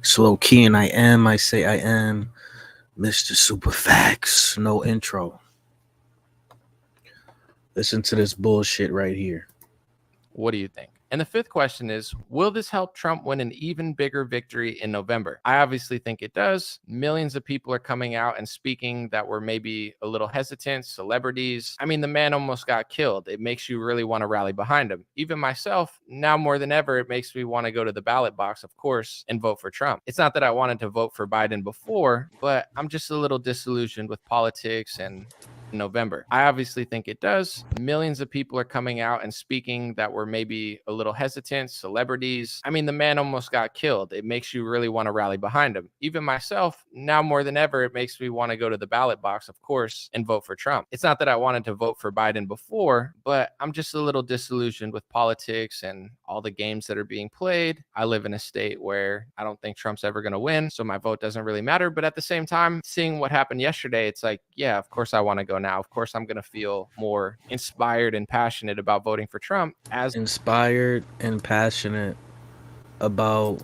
Slow key and I say I am Mr. Superfax. No intro. Listen to this bullshit right here. What do you think? And the fifth question is, will this help Trump win an even bigger victory in November? I obviously think it does. Millions of people are coming out and speaking that were maybe a little hesitant, celebrities. I mean, the man almost got killed. It makes you really want to rally behind him. Even myself, now more than ever, it makes me want to go to the ballot box, of course, and vote for Trump. It's not that I wanted to vote for Biden before, but I'm just a little disillusioned with politics and November. I obviously think it does. Millions of people are coming out and speaking that were maybe a little hesitant, celebrities. I mean, the man almost got killed. It makes you really want to rally behind him. Even myself, now more than ever, it makes me want to go to the ballot box, of course, and vote for Trump. It's not that I wanted to vote for Biden before, but I'm just a little disillusioned with politics and all the games that are being played. I live in a state where I don't think Trump's ever going to win, so my vote doesn't really matter. But at the same time, seeing what happened yesterday, it's like, yeah, of course I want to go now. Of course I'm going to feel more inspired and passionate about voting for Trump as Inspired and passionate about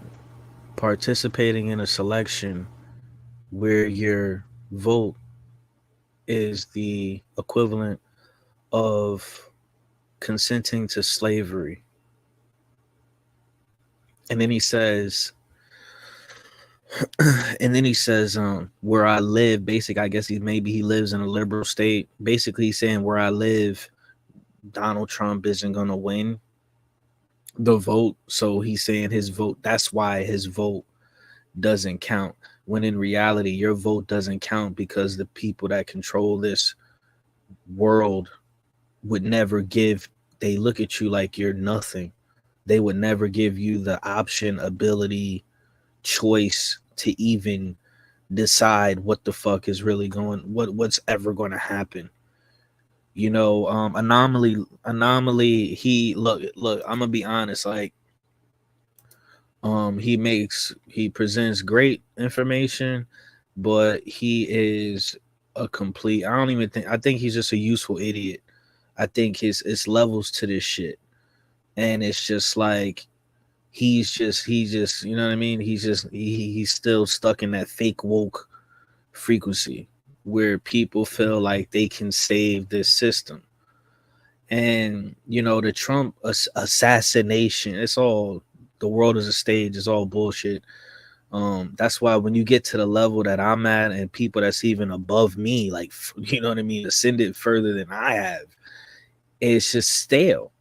participating in a selection where your vote is the equivalent of consenting to slavery. And then he says, where I live, I guess he lives in a liberal state. Basically, he's saying where I live, Donald Trump isn't gonna win the vote. So he's saying his vote, that's why his vote doesn't count. When in reality, your vote doesn't count because the people that control this world would never they look at you like you're nothing. They would never give you the option, ability, choice to even decide what the fuck is really what's ever going to happen. Anomaly, he look, I'm gonna be honest, like he presents great information, but he is a complete, I think he's just a useful idiot. I think it's levels to this shit. And it's just like he's just you know what I mean? He's still stuck in that fake woke frequency where people feel like they can save this system. And the Trump assassination, it's all, the world is a stage, it's all bullshit. That's why when you get to the level that I'm at and people that's even above me, like, you know what I mean, ascended further than I have, it's just stale.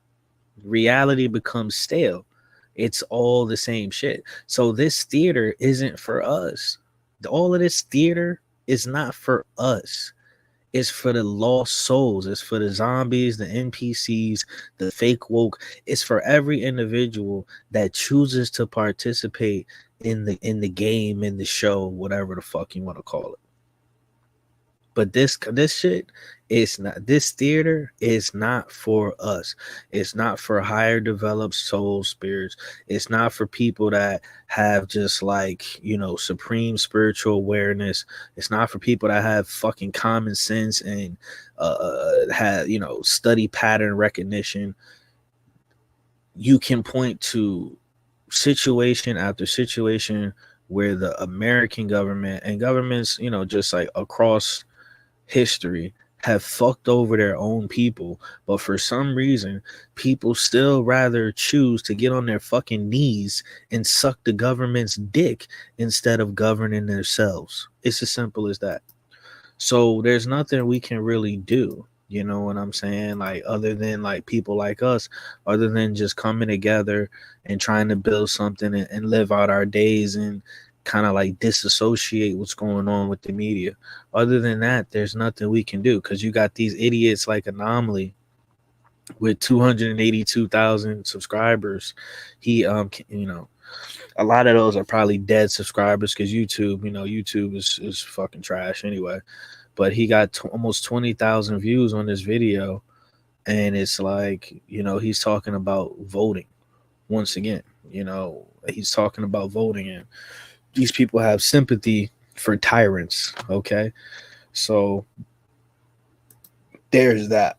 Reality becomes stale. It's all the same shit. So this theater isn't for us. All of this theater is not for us. It's for the lost souls. It's for the zombies, the NPCs, the fake woke. It's for every individual that chooses to participate in the game, in the show, whatever the fuck you want to call it. But this shit is not, this theater is not for us. It's not for higher developed soul spirits. It's not for people that have just like, supreme spiritual awareness. It's not for people that have fucking common sense and have, study pattern recognition. You can point to situation after situation where the American government and governments, just like across history, have fucked over their own people, but for some reason people still rather choose to get on their fucking knees and suck the government's dick instead of governing themselves. It's as simple as that. So there's nothing we can really do, you know what I'm saying, like, other than like people like us, other than just coming together and trying to build something and live out our days and kind of like disassociate what's going on with the media. Other than that, there's nothing we can do, because you got these idiots like Anomaly with 282,000 subscribers. He a lot of those are probably dead subscribers because YouTube is fucking trash anyway. But he got almost 20,000 views on this video, and it's like, he's talking about voting once again. He's talking about voting, and these people have sympathy for tyrants. Okay, so there's that.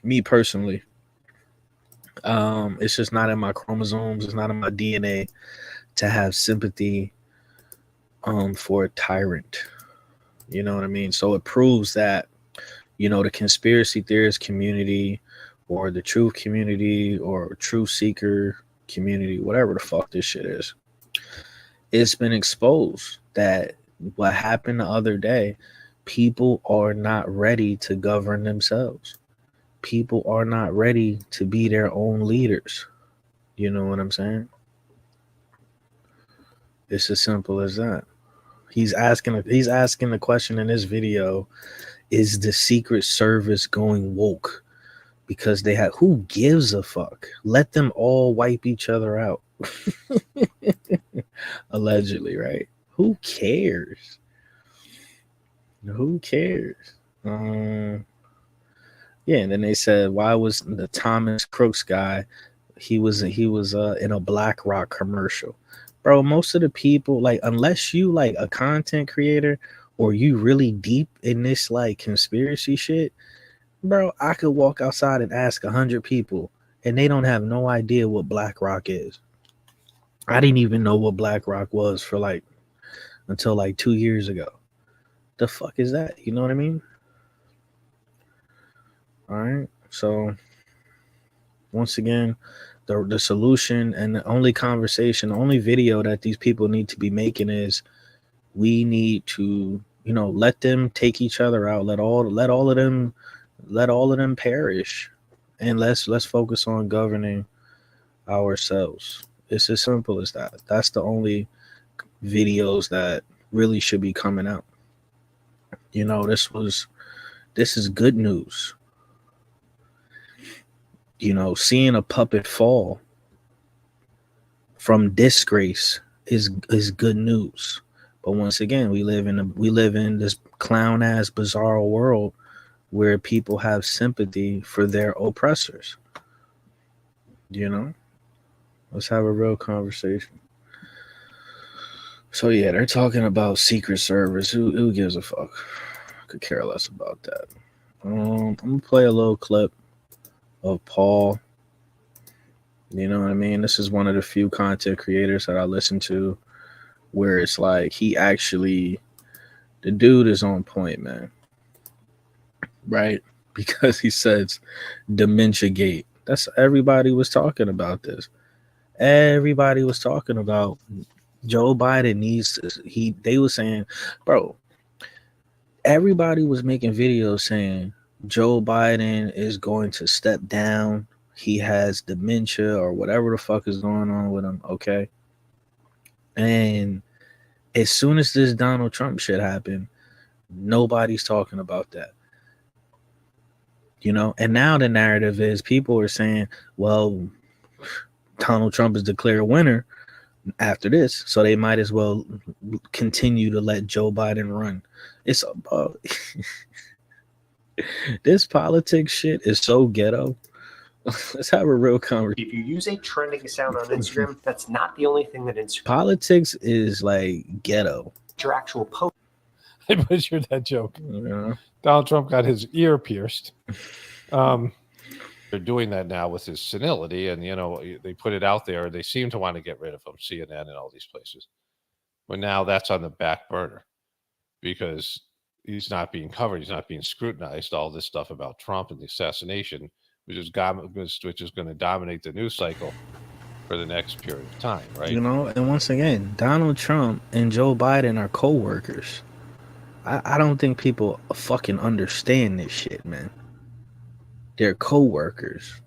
Me personally, it's just not in my chromosomes. It's not in my DNA to have sympathy for a tyrant. You know what I mean? So it proves that, the conspiracy theorist community or the truth community or truth seeker community, whatever the fuck this shit is, it's been exposed that what happened the other day, people are not ready to govern themselves. People are not ready to be their own leaders. You know what I'm saying? It's as simple as that. He's asking the question in this video, is the Secret Service going woke? Because they have, who gives a fuck? Let them all wipe each other out. Allegedly, right? Who cares? Who cares? Yeah, and then they said, why was the Thomas Crooks guy? He was in a BlackRock commercial, bro. Most of the people, like, unless you like a content creator or you really deep in this like conspiracy shit, bro, I could walk outside and ask 100 people, and they don't have no idea what BlackRock is. I didn't even know what BlackRock was for like until like 2 years ago. The fuck is that? You know what I mean? All right. So once again, the solution and the only conversation, the only video that these people need to be making is we need to, let them take each other out. Let all of them perish, and let's focus on governing ourselves. It's as simple as that. That's the only videos that really should be coming out. This is good news. Seeing a puppet fall from disgrace is good news. But once again, we live in this clown ass bizarre world where people have sympathy for their oppressors. Let's have a real conversation. So yeah, they're talking about Secret Service. Who gives a fuck? Could care less about that. I'm gonna play a little clip of Paul. You know what I mean? This is one of the few content creators that I listen to where it's like the dude is on point, man. Right? Because he says dementia gate. That's everybody was talking about this. Everybody was talking about Joe Biden needs to, they were saying, bro, everybody was making videos saying Joe Biden is going to step down. He has dementia or whatever the fuck is going on with him. Okay. And as soon as this Donald Trump shit happened, nobody's talking about that. And now the narrative is people are saying, well, Donald Trump is declared winner after this, so they might as well continue to let Joe Biden run. It's about this politics shit is so ghetto. Let's have a real conversation. If you use a trending sound on Instagram, that's not the only thing that Instagram. Politics is like ghetto. Your actual post. I butchered that joke. Yeah. Donald Trump got his ear pierced. They're doing that now with his senility, and they put it out there. They seem to want to get rid of him, CNN and all these places. But now that's on the back burner because he's not being covered. He's not being scrutinized. All this stuff about Trump and the assassination, which is going to dominate the news cycle for the next period of time, right? And once again, Donald Trump and Joe Biden are co-workers. I don't think people fucking understand this shit, man. They're co-workers.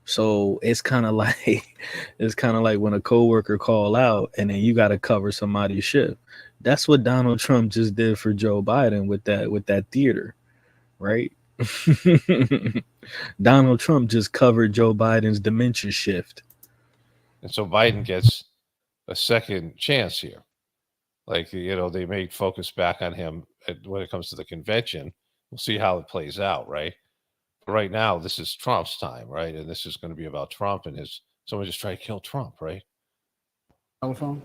So it's kind of like when a co-worker call out and then you got to cover somebody's shift. That's what Donald Trump just did for Joe Biden with that theater, right? Donald Trump just covered Joe Biden's dementia shift. And so Biden gets a second chance here. Like, they may focus back on him when it comes to the convention. We'll see how it plays out, right? But right now, this is Trump's time, right? And this is going to be about Trump and someone just tried to kill Trump, right? Telephone.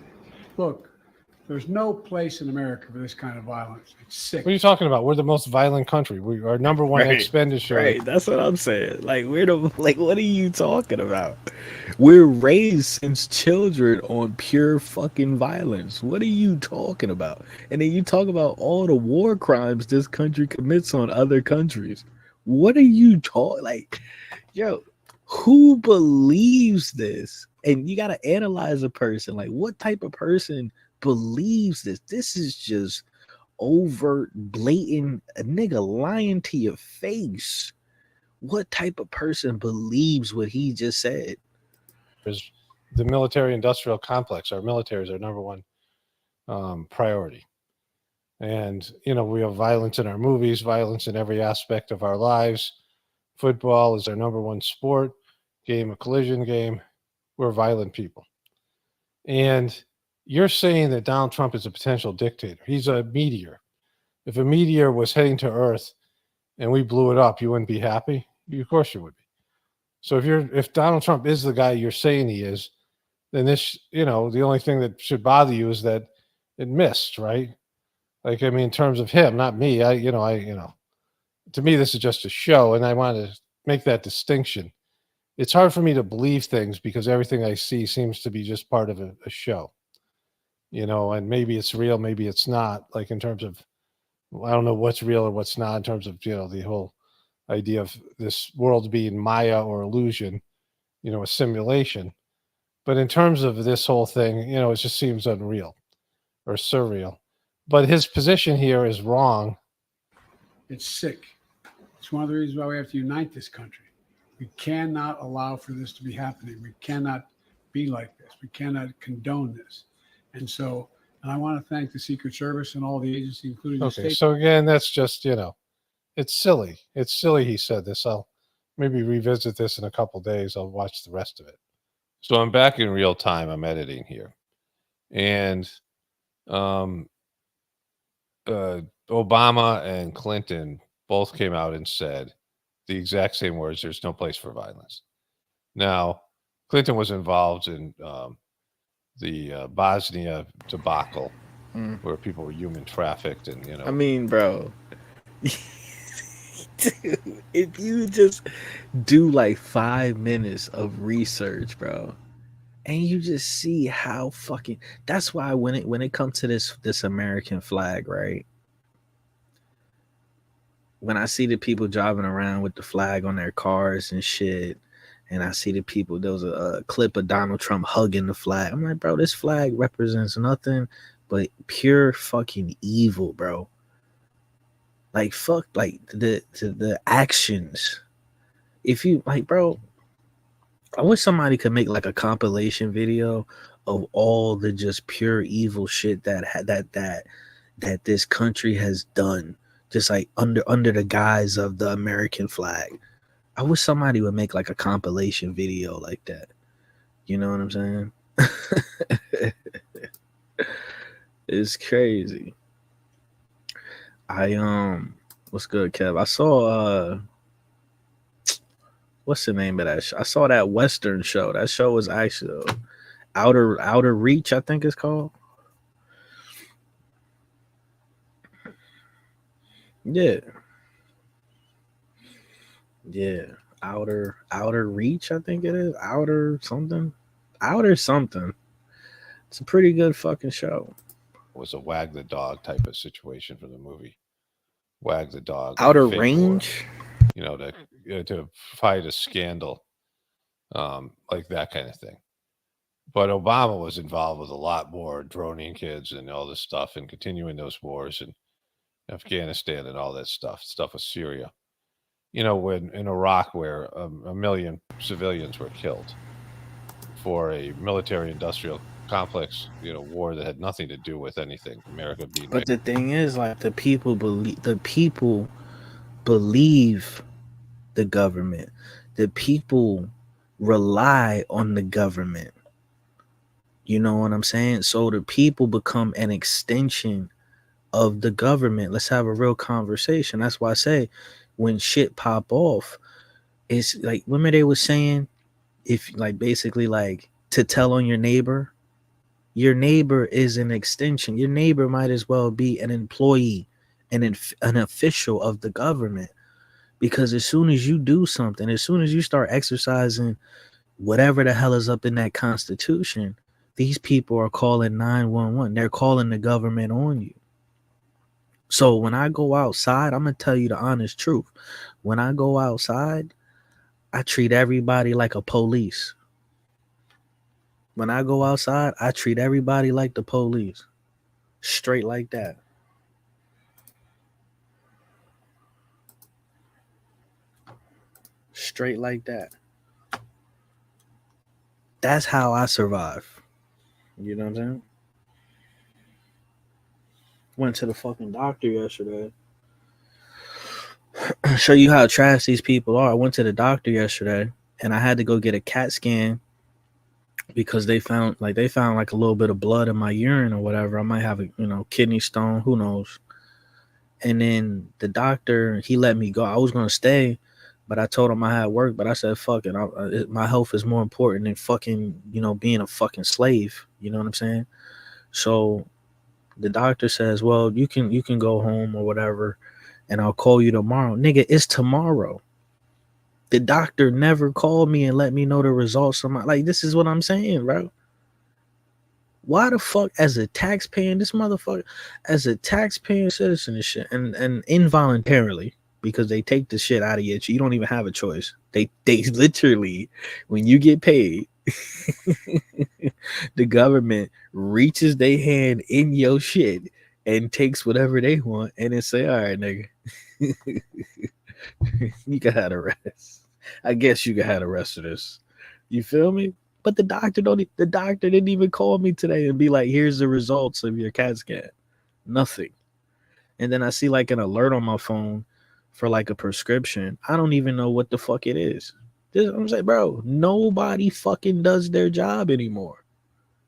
Look, There's no place in America for this kind of violence. It's sick. What are you talking about? We're the most violent country. We are number one Right, expenditure. Right, that's what I'm saying. Like, what are you talking about? We're raised since children on pure fucking violence. What are you talking about? And then you talk about all the war crimes this country commits on other countries. What are you talking? Like, yo, who believes this? And you got to analyze a person. Like, what type of person believes this? This is just overt, blatant, a nigga lying to your face. What type of person believes what he just said? There's the military-industrial complex. Our military is our number one priority. And, you know, we have violence in our movies, violence in every aspect of our lives. Football is our number one sport, a collision game. We're violent people. And you're saying that Donald Trump is a potential dictator. He's a meteor. If a meteor was heading to Earth and we blew it up, you wouldn't be happy? Of course you would be. So if Donald Trump is the guy you're saying he is, then this, you know, the only thing that should bother you is that it missed, right? Like, I mean, in terms of him, not me. To me, this is just a show, and I want to make that distinction. It's hard for me to believe things because everything I see seems to be just part of a show, you know, and maybe it's real, maybe it's not. Like, in terms of, I don't know what's real or what's not in terms of, you know, the whole idea of this world being Maya or illusion, you know, a simulation. But in terms of this whole thing, you know, it just seems unreal or surreal. But his position here is wrong. It's sick. It's one of the reasons why we have to unite this country. We cannot allow for this to be happening. We cannot be like this. We cannot condone this. And so, and I want to thank the Secret Service and all the agencies, including the state. So again, that's just, you know, it's silly. It's silly he said this. I'll maybe revisit this in a couple of days. I'll watch the rest of it. So I'm back in real time. I'm editing here. And Obama and Clinton both came out and said the exact same words: there's no place for violence. Now, Clinton was involved in the Bosnia debacle, where people were human trafficked, and, you know. I mean, bro, dude, if you just do like 5 minutes of research, bro, and you just see how fucking, that's why when it comes to this American flag, right? When I see the people driving around with the flag on their cars and shit, and I see the people, there was a clip of Donald Trump hugging the flag. I'm like, bro, this flag represents nothing but pure fucking evil, bro. Like, fuck, like the actions. If you like, bro, I wish somebody could make like a compilation video of all the just pure evil shit that this country has done, just like under the guise of the American flag. I wish somebody would make like a compilation video like that. You know what I'm saying? It's crazy. What's good, Kev? I saw what's the name of that show? I saw that Western show. That show was actually Outer Reach, I think it's called. Yeah. Yeah. Outer Reach, I think it is. Outer something. It's a pretty good fucking show. It was a wag the dog type of situation for the movie. Wag the dog. Outer Range? War, you know, to fight a scandal. Like that kind of thing. But Obama was involved with a lot more droning kids and all this stuff and continuing those wars in Afghanistan and all that stuff with Syria. You know, when in Iraq, where a million civilians were killed for a military-industrial complex, you know, war that had nothing to do with anything. America being. But the thing is, like, the people believe the government. The people rely on the government. You know what I'm saying? So the people become an extension of the government. Let's have a real conversation. That's why I say, when shit pop off, it's like, remember they was saying, if like basically like to tell on your neighbor, Your neighbor is an extension. Your neighbor might as well be an employee, an official of the government. Because as soon as you do something, as soon as you start exercising whatever the hell is up in that constitution, these people are calling 911. They're calling the government on you. So when I go outside, I'm going to tell you the honest truth. When I go outside, I treat everybody like a police. When I go outside, I treat everybody like the police. Straight like that. Straight like that. That's how I survive. You know what I'm saying? Went to the fucking doctor yesterday. Show you how trash these people are. I went to the doctor yesterday and I had to go get a CAT scan because they found like a little bit of blood in my urine or whatever. I might have a kidney stone, who knows. And then the doctor, he let me go. I was gonna stay, but I told him I had work. But I said, "Fuck it, my health is more important than fucking being a fucking slave." You know what I'm saying? So the doctor says, "Well, you can go home or whatever, and I'll call you tomorrow." Nigga, it's tomorrow. The doctor never called me and let me know the results of my, like, this is what I'm saying, bro. Why the fuck, as a taxpaying, this motherfucker, as a taxpaying citizen and shit, and involuntarily, because they take the shit out of you, you don't even have a choice. They literally, when you get paid, the government reaches their hand in your shit and takes whatever they want and then say, "All right, nigga, you can have the rest. I guess you can have the rest of this." You feel me? But the doctor didn't even call me today and be like, "Here's the results of your CAT scan." Nothing. And then I see like an alert on my phone for like a prescription. I don't even know what the fuck it is. I'm saying, bro, nobody fucking does their job anymore.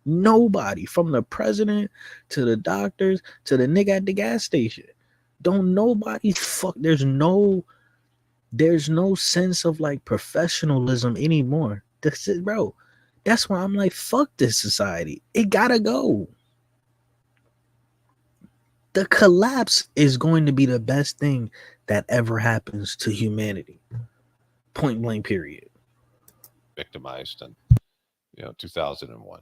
Nobody, from the president to the doctors to the nigga at the gas station. Don't nobody fuck. There's no sense of like professionalism anymore. This is, bro. That's why I'm like, fuck this society. It gotta go. The collapse is going to be the best thing that ever happens to humanity. Point blank, period. Victimized in 2001,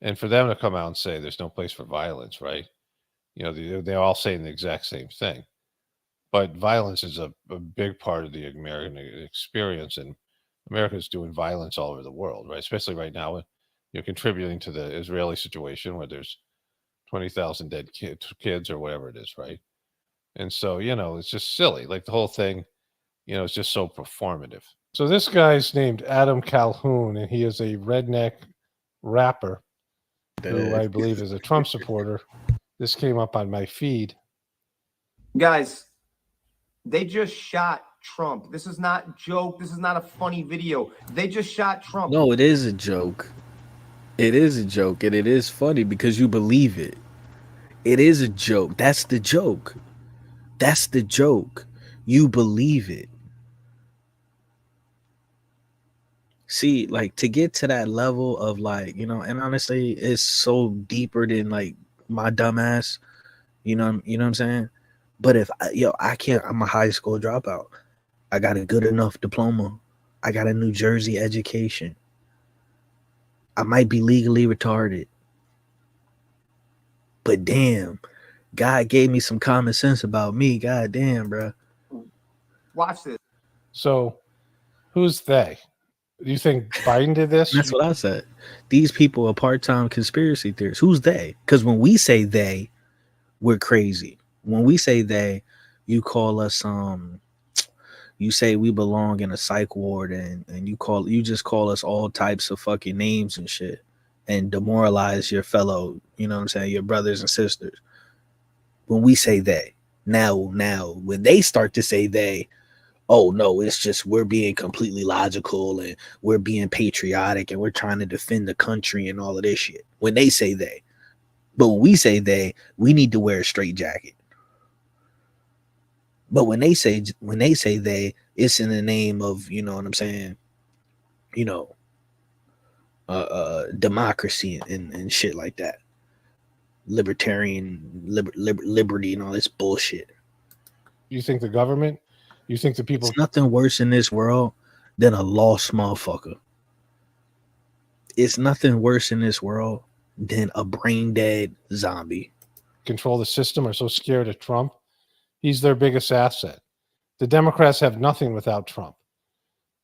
and for them to come out and say there's no place for violence, right? They're all saying the exact same thing, but violence is a big part of the American experience, and America's doing violence all over the world, right? Especially right now, contributing to the Israeli situation where there's 20,000 dead kids or whatever it is, right? And so, it's just silly. Like the whole thing, it's just so performative. So this guy's named Adam Calhoun, and he is a redneck rapper who I believe is a Trump supporter. This came up on my feed. Guys, they just shot Trump. This is not a joke. This is not a funny video. They just shot Trump. No, it is a joke. It is a joke, and it is funny because you believe it. It is a joke. That's the joke. That's the joke. You believe it. See, like, to get to that level of like, and honestly, it's so deeper than like my dumb ass. You know what I'm saying? But if I can't, I'm a high school dropout. I got a good enough diploma. I got a New Jersey education. I might be legally retarded. But damn, God gave me some common sense about me. God damn, bro. Watch this. So, who's they? Do you think Biden did this? That's what I said. These people are part-time conspiracy theorists. Who's they? Because when we say they, we're crazy. When we say they, you call us you say we belong in a psych ward, and you just call us all types of fucking names and shit, and demoralize your fellow, your brothers and sisters. When we say they, now when they start to say they, oh no, it's just we're being completely logical and we're being patriotic and we're trying to defend the country and all of this shit. When they say they, but when we say they, we need to wear a straight jacket. But when they say they, it's in the name of, you know what I'm saying, democracy and shit like that, libertarian liberty and all this bullshit. You think the government? You think the people? It's nothing worse in this world than a lost motherfucker. It's nothing worse in this world than a brain dead zombie. Control the system are so scared of Trump. He's their biggest asset. The Democrats have nothing without Trump.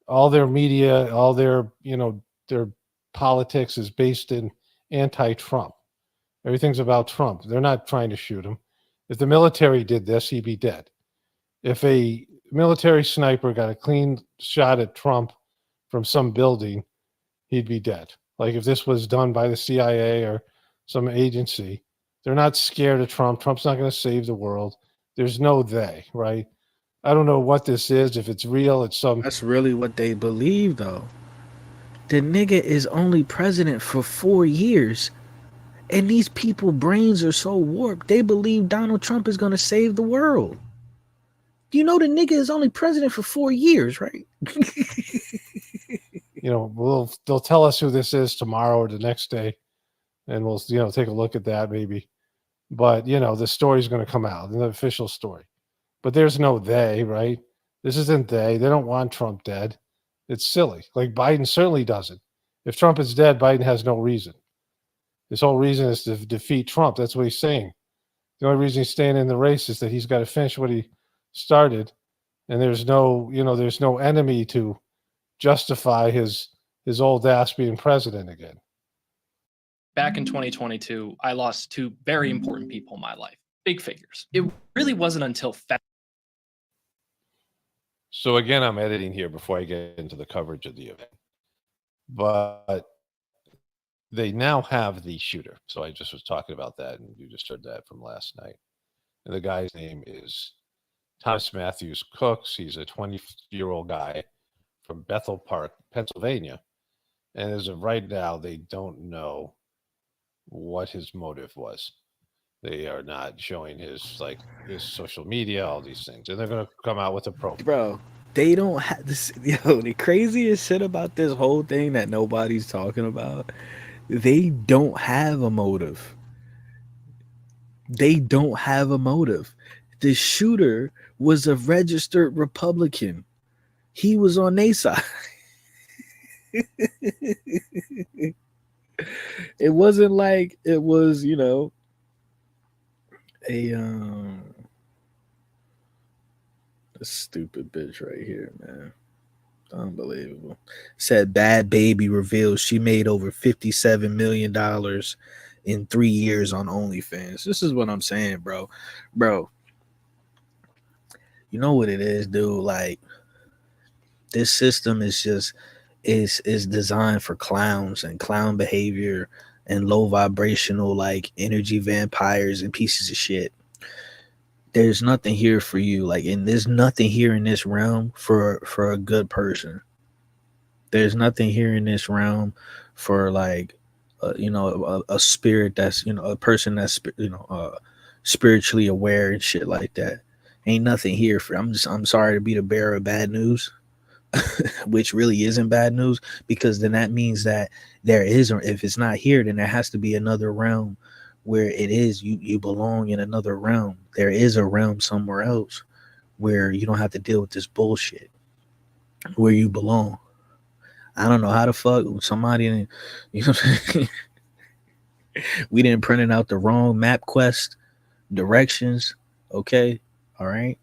All their media, all their, their politics is based in anti-Trump. Everything's about Trump. They're not trying to shoot him. If the military did this, he'd be dead. If a military sniper got a clean shot at Trump from some building, he'd be dead. Like if this was done by the CIA or some agency, they're not scared of Trump. Trump's not going to save the world. There's no they, right? I don't know what this is. If it's real, it's some. That's really what they believe, though. The nigga is only president for 4 years. And these people brains are so warped. They believe Donald Trump is going to save the world. You know, the nigga is only president for 4 years, right? They'll tell us who this is tomorrow or the next day, and we'll take a look at that maybe. But the story's going to come out, the official story. But there's no they, right? This isn't they. They don't want Trump dead. It's silly. Like Biden certainly doesn't. If Trump is dead, Biden has no reason. His whole reason is to defeat Trump. That's what he's saying. The only reason he's staying in the race is that he's got to finish what he started, and there's no enemy to justify his old ass being president again. Back in 2022, I lost two very important people in my life, big figures. It really wasn't until So again, I'm editing here before I get into the coverage of the event, but they now have the shooter. So I just was talking about that, and you just heard that from last night. And the guy's name is Thomas Matthews Cooks. He's a 20-year-old guy from Bethel Park, Pennsylvania. And as of right now, they don't know what his motive was. They are not showing his social media, all these things. And they're going to come out with a profile. Bro, they don't have this. The craziest shit about this whole thing that nobody's talking about, they don't have a motive. They don't have a motive. The shooter was a registered Republican. He was on their side. It wasn't like it was, a stupid bitch right here, man. Unbelievable. Said Bad Baby reveals she made over $57 million in 3 years on OnlyFans. This is what I'm saying, bro. You know what it is, dude? Like, this system is just is designed for clowns and clown behavior and low vibrational like energy vampires and pieces of shit. There's nothing here for you, and there's nothing here in this realm for a good person. There's nothing here in this realm for a spirit that's a person that's spiritually aware and shit like that. Ain't nothing here for. I'm sorry to be the bearer of bad news, which really isn't bad news, because then that means that there is, or if it's not here, then there has to be another realm where it is you belong in another realm. There is a realm somewhere else where you don't have to deal with this bullshit, where you belong. I don't know how the fuck somebody, we didn't print it out the wrong MapQuest directions. Okay. All right.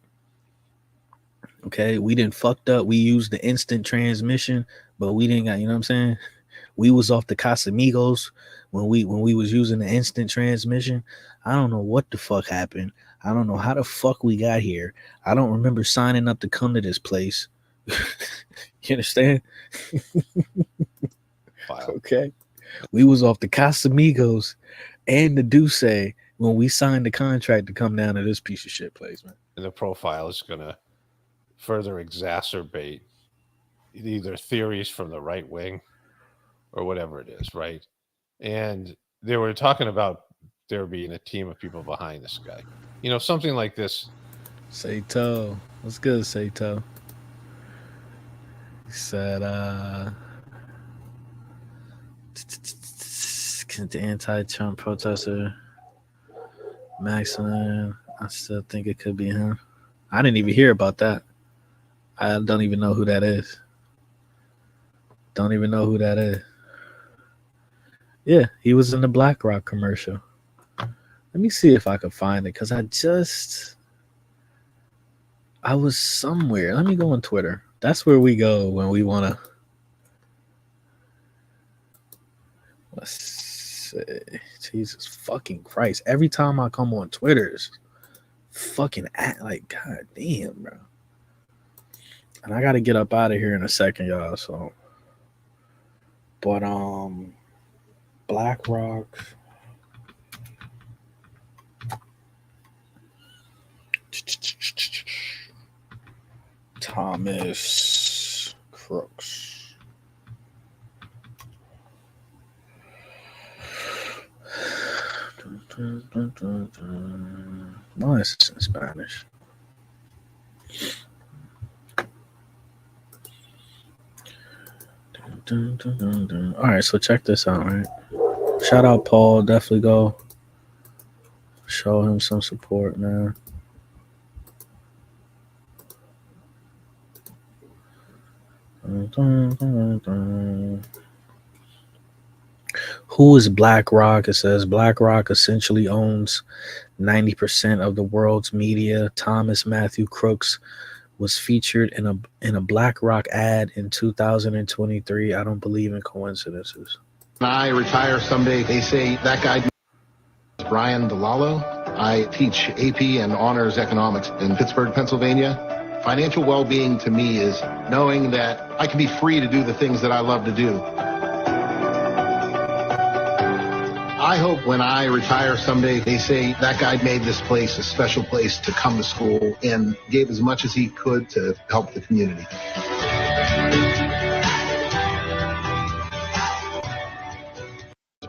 Okay. We didn't fucked up. We used the instant transmission, but we didn't got, you know what I'm saying? We was off the Casamigos when we was using the instant transmission. I don't know what the fuck happened. I don't know how the fuck we got here. I don't remember signing up to come to this place. You understand? Wow. Okay. We was off the Casamigos and the Duce when we signed the contract to come down to this piece of shit place, man. And the profile is going to further exacerbate either theories from the right wing or whatever it is, right? And they were talking about there being a team of people behind this guy. Something like this. Sato. What's good, Sato? He said, The anti-Trump protester Maxine. I still think it could be him. I didn't even hear about that. I don't even know who that is. Don't even know who that is. Yeah, he was in the BlackRock commercial. Let me see if I can find it because I was somewhere. Let me go on Twitter. That's where we go when we want to. Let's see. Jesus fucking Christ. Every time I come on Twitter, it's fucking like, god damn, bro. And I got to get up out of here in a second, y'all. So, but, BlackRock. Thomas Crooks. Why is this in Spanish? All right, so check this out, right? Shout out Paul. Definitely go show him some support, man. Who is BlackRock? It says BlackRock essentially owns 90% of the world's media. Thomas Matthew Crooks was featured in a BlackRock ad in 2023. I don't believe in coincidences. When I retire someday, they say that guy Brian DeLallo. I teach AP and honors economics in Pittsburgh, Pennsylvania. Financial well-being to me is knowing that I can be free to do the things that I love to do. I hope when I retire someday, they say that guy made this place a special place to come to school and gave as much as he could to help the community.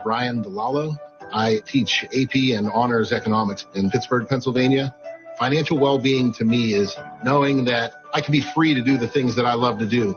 Brian DeLallo. I teach AP and honors economics in Pittsburgh, Pennsylvania. Financial well-being to me is knowing that I can be free to do the things that I love to do.